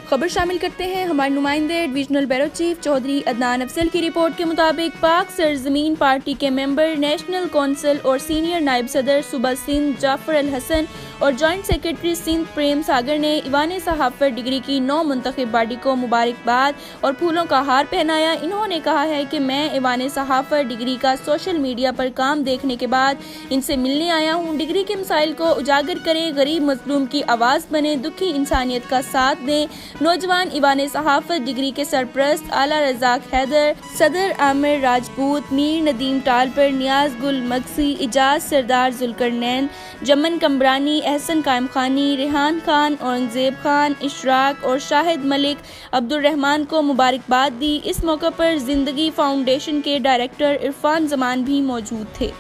खबर शामिल करते हैं हमारे नुमाइंदे divisional bureau chief Chaudhry Adnan Afzal की रिपोर्ट के मुताबिक पाक सरजमीन पार्टी के मेंबर, नेशनल कौंसिल और सीनियर नायब सदर सूबा सिंध जाफर अल हसन और जॉइंट सेक्रेटरी सिंध प्रेम सागर ने ईवान सहाफत डिग्री की 9 मुंतखब बॉडी को मुबारकबाद और फूलों का हार पहनाया। इन्होंने कहा है कि मैं ईवान सहाफत डिग्री का सोशल मीडिया पर काम देखने के बाद इनसे मिलने आया हूँ। डिग्री के मसाइल को उजागर करें, गरीब मजलूम की आवाज़ बने, दुखी इंसानियत का साथ दें। नौजवान ईवान सहाफत डिग्री के सरप्रस्त आला रज़ाक हैदर, सदर आमिर राजपूत, मीर नदीम टालपर, नियाज गुल मगसी, इजाज सरदार जुल्करनैन, जमन कमरानी, एहसन कायम खानी, रेहान खान, औरंगजेब खान, इशराक और शाहिद मलिक अब्दुल रहमान को मुबारकबाद दी। इस मौके पर जिंदगी फाउंडेशन के डायरेक्टर इरफान जमान भी मौजूद थे।